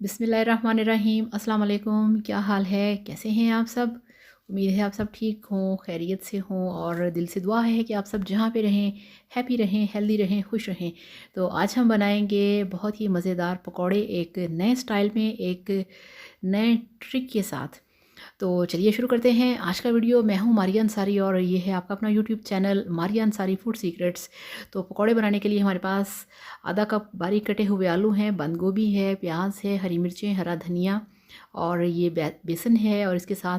बिस्मिल्लाहिर्रहमानिर्रहीम। अस्सलाम वालेकुम। क्या हाल है, कैसे हैं आप सब? उम्मीद है आप सब ठीक हों, खैरियत से हों और दिल से दुआ है कि आप सब जहाँ पे रहें हैप्पी रहें, हेल्दी रहें, खुश रहें। तो आज हम बनाएंगे बहुत ही मज़ेदार पकौड़े एक नए स्टाइल में, एक नए ट्रिक के साथ। तो चलिए शुरू करते हैं आज का वीडियो। मैं हूँ मारिया अंसारी और ये है आपका अपना YouTube channel Maria Ansari food secrets. तो पकौड़े बनाने के लिए हमारे पास आधा कप बारीक कटे हुए आलू हैं, बंद गोभी है, प्याज है, हरी मिर्चें, हरा धनिया और ये बेसन है और इसके साथ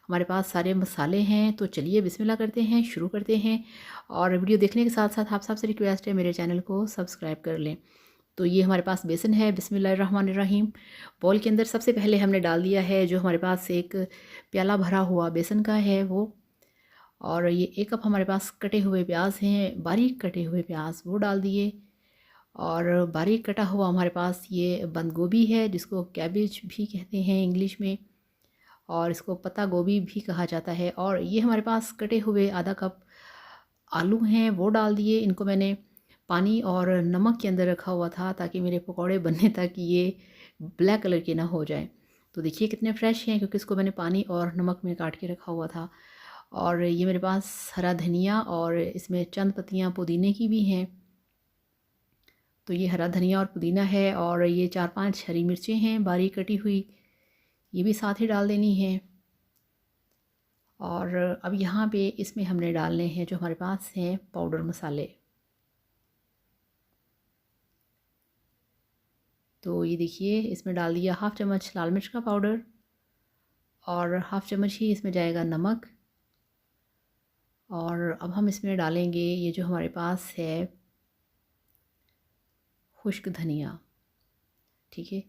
हमारे पास सारे मसाले हैं। तो चलिए बिस्मिल्लाह करते हैं, शुरू करते हैं। और वीडियो देखने के साथ साथ आप सबसे रिक्वेस्ट है मेरे चैनल को सब्सक्राइब कर लें। तो ये हमारे पास बेसन है। बिस्मिल्लाहिर्रहमानिर्रहीम। बॉल के अंदर सबसे पहले हमने डाल दिया है जो हमारे पास एक प्याला भरा हुआ बेसन का है वो, और ये एक कप हमारे पास कटे हुए प्याज हैं, बारीक कटे हुए प्याज वो डाल दिए। और बारीक कटा हुआ हमारे पास ये बंद गोभी है जिसको कैबेज भी कहते हैं इंग्लिश में, और इसको पत्ता गोभी भी कहा जाता है। और ये हमारे पास कटे हुए आधा कप आलू हैं वो डाल दिए। इनको मैंने पानी और नमक के अंदर रखा हुआ था ताकि मेरे पकौड़े बनने तक ये ब्लैक कलर के ना हो जाए। तो देखिए कितने फ्रेश हैं क्योंकि इसको मैंने पानी और नमक में काट के रखा हुआ था। और ये मेरे पास हरा धनिया और इसमें चंद पत्तियाँ पुदीने की भी हैं। तो ये हरा धनिया और पुदीना है और ये 4-5 हरी मिर्चें हैं बारीक कटी हुई, ये भी साथ ही डाल देनी है। और अब यहाँ पे इसमें हमने डालने हैं जो हमारे पास हैं पाउडर मसाले। तो ये देखिए इसमें डाल दिया हाफ़ चम्मच लाल मिर्च का पाउडर और हाफ़ चम्मच ही इसमें जाएगा नमक। और अब हम इसमें डालेंगे ये जो हमारे पास है खुश्क धनिया। ठीक है,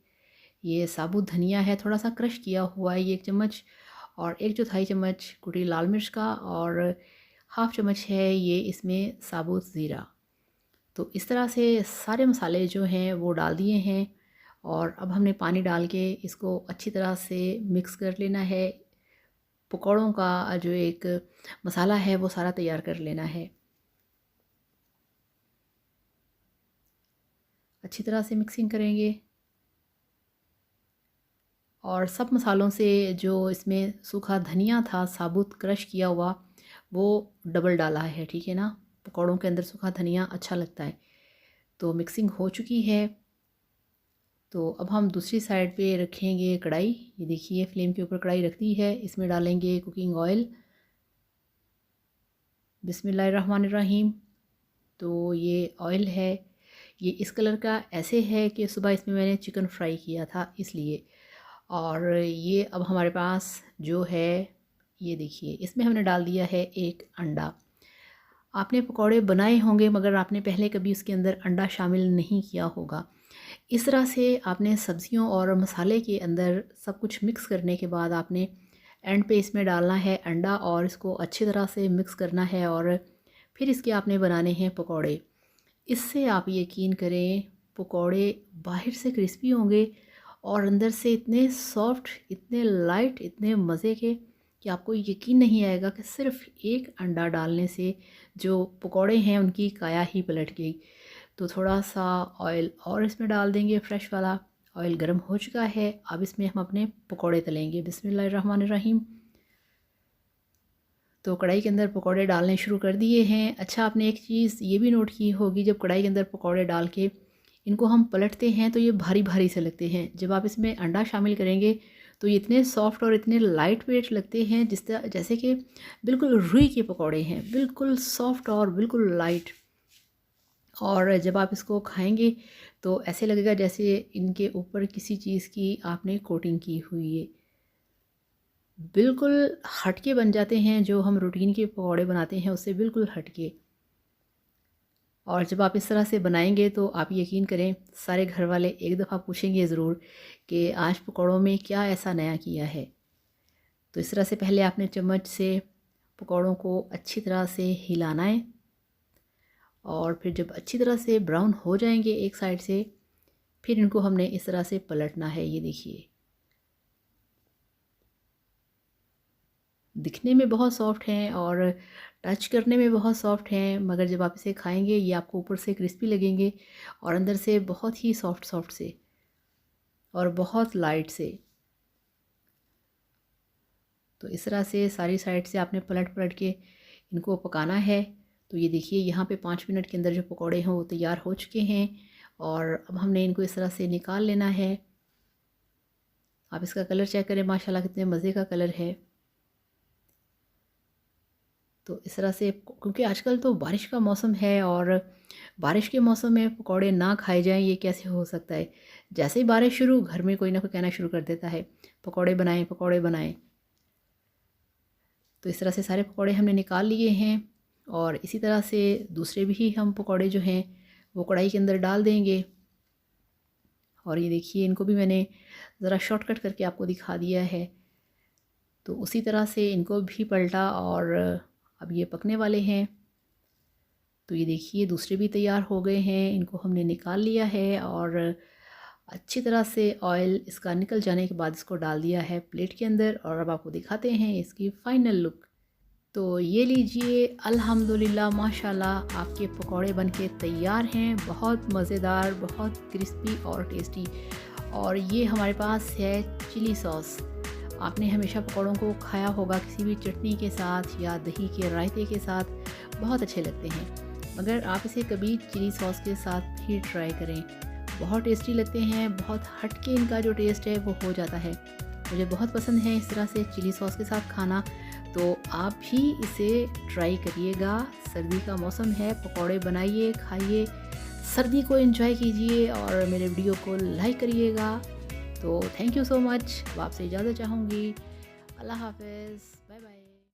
ये साबुत धनिया है, थोड़ा सा क्रश किया हुआ है, ये 1 चम्मच। और 1/4 चम्मच कुटी लाल मिर्च का और हाफ़ चम्मच है ये इसमें साबुत ज़ीरा। तो इस तरह से सारे मसाले जो हैं वो डाल दिए हैं। और अब हमने पानी डाल के इसको अच्छी तरह से मिक्स कर लेना है। पकौड़ों का जो एक मसाला है वो सारा तैयार कर लेना है। अच्छी तरह से मिक्सिंग करेंगे और सब मसालों से जो इसमें सूखा धनिया था साबुत क्रश किया हुआ वो डबल डाला है। ठीक है ना, पकौड़ों के अंदर सूखा धनिया अच्छा लगता है। तो मिक्सिंग हो चुकी है। तो अब हम दूसरी साइड पे रखेंगे कढ़ाई। ये देखिए फ्लेम के ऊपर कढ़ाई रख दी है, इसमें डालेंगे कुकिंग ऑयल। बिस्मिल्लाहिर्रहमानिर्रहीम। तो ये ऑयल है, ये इस कलर का ऐसे है कि सुबह इसमें मैंने चिकन फ्राई किया था इसलिए। और ये अब हमारे पास जो है ये देखिए इसमें हमने डाल दिया है एक अंडा। आपने पकौड़े बनाए होंगे मगर आपने पहले कभी उसके अंदर अंडा शामिल नहीं किया होगा। इस तरह से आपने सब्जियों और मसाले के अंदर सब कुछ मिक्स करने के बाद आपने एंड पे इसमें डालना है अंडा और इसको अच्छी तरह से मिक्स करना है और फिर इसके आपने बनाने हैं पकौड़े। इससे आप यकीन करें पकौड़े बाहर से क्रिस्पी होंगे और अंदर से इतने सॉफ्ट, इतने लाइट, इतने मज़े के कि आपको यकीन नहीं आएगा कि सिर्फ़ एक अंडा डालने से जो पकौड़े हैं उनकी काया ही पलट गई। तो थोड़ा सा ऑयल और इसमें डाल देंगे फ्रेश वाला। ऑयल गर्म हो चुका है, अब इसमें हम अपने पकौड़े तलेंगे। बिस्मिल्लाहिर्रहमानिर्रहीम। तो कढ़ाई के अंदर पकौड़े डालने शुरू कर दिए हैं। अच्छा, आपने एक चीज़ ये भी नोट की होगी, जब कढ़ाई के अंदर पकौड़े डाल के इनको हम पलटते हैं तो ये भारी भारी से लगते हैं। जब आप इसमें अंडा शामिल करेंगे तो ये इतने सॉफ्ट और इतने लाइट वेट लगते हैं जिस तरह जैसे कि बिल्कुल रुई के पकौड़े हैं, बिल्कुल सॉफ्ट और बिल्कुल लाइट। और जब आप इसको खाएंगे तो ऐसे लगेगा जैसे इनके ऊपर किसी चीज़ की आपने कोटिंग की हुई है। बिल्कुल हटके बन जाते हैं, जो हम रूटीन के पकौड़े बनाते हैं उससे बिल्कुल हटके। और जब आप इस तरह से बनाएंगे तो आप यकीन करें सारे घर वाले एक दफ़ा पूछेंगे ज़रूर कि आज पकौड़ों में क्या ऐसा नया किया है। तो इस तरह से पहले आपने चम्मच से पकौड़ों को अच्छी तरह से हिलाना है और फिर जब अच्छी तरह से ब्राउन हो जाएंगे एक साइड से फिर इनको हमने इस तरह से पलटना है। ये देखिए दिखने में बहुत सॉफ्ट हैं और टच करने में बहुत सॉफ्ट हैं, मगर जब आप इसे खाएंगे ये आपको ऊपर से क्रिस्पी लगेंगे और अंदर से बहुत ही सॉफ्ट सॉफ्ट से। और बहुत लाइट से। तो इस तरह से सारी साइड से आपने पलट पलट के इनको पकाना है। तो ये देखिए यहाँ पे 5 मिनट के अंदर जो पकौड़े हैं वो तैयार हो चुके हैं और अब हमने इनको इस तरह से निकाल लेना है। आप इसका कलर चेक करें, माशाल्लाह कितने मज़े का कलर है। तो इस तरह से, क्योंकि आजकल तो बारिश का मौसम है और बारिश के मौसम में पकौड़े ना खाए जाएं ये कैसे हो सकता है। जैसे ही बारिश शुरू, घर में कोई ना कोई कहना शुरू कर देता है पकौड़े बनाएं पकौड़े बनाएं। तो इस तरह से सारे पकौड़े हमने निकाल लिए हैं और इसी तरह से दूसरे भी हम पकौड़े जो हैं वो कढ़ाई के अंदर डाल देंगे। और ये देखिए इनको भी मैंने ज़रा शॉर्टकट करके आपको दिखा दिया है। तो उसी तरह से इनको भी पलटा और अब ये पकने वाले हैं। तो ये देखिए दूसरे भी तैयार हो गए हैं, इनको हमने निकाल लिया है और अच्छी तरह से ऑयल इसका निकल जाने के बाद इसको डाल दिया है प्लेट के अंदर। और अब आपको दिखाते हैं इसकी फ़ाइनल लुक। तो ये लीजिए, अल्हम्दुलिल्लाह माशाल्लाह आपके पकौड़े बनके तैयार हैं। बहुत मज़ेदार, बहुत क्रिस्पी और टेस्टी। और ये हमारे पास है चिली सॉस। आपने हमेशा पकौड़ों को खाया होगा किसी भी चटनी के साथ या दही के रायते के साथ, बहुत अच्छे लगते हैं। मगर आप इसे कभी चिली सॉस के साथ भी ट्राई करें, बहुत टेस्टी लगते हैं। बहुत हटके इनका जो टेस्ट है वो हो जाता है। मुझे बहुत पसंद है इस तरह से चिली सॉस के साथ खाना। तो आप भी इसे ट्राई करिएगा। सर्दी का मौसम है, पकौड़े बनाइए, खाइए, सर्दी को एंजॉय कीजिए और मेरे वीडियो को लाइक करिएगा। तो थैंक यू सो मच। अब आपसे इजाज़त चाहूँगी। अल्लाह हाफ़िज़, बाय बाय।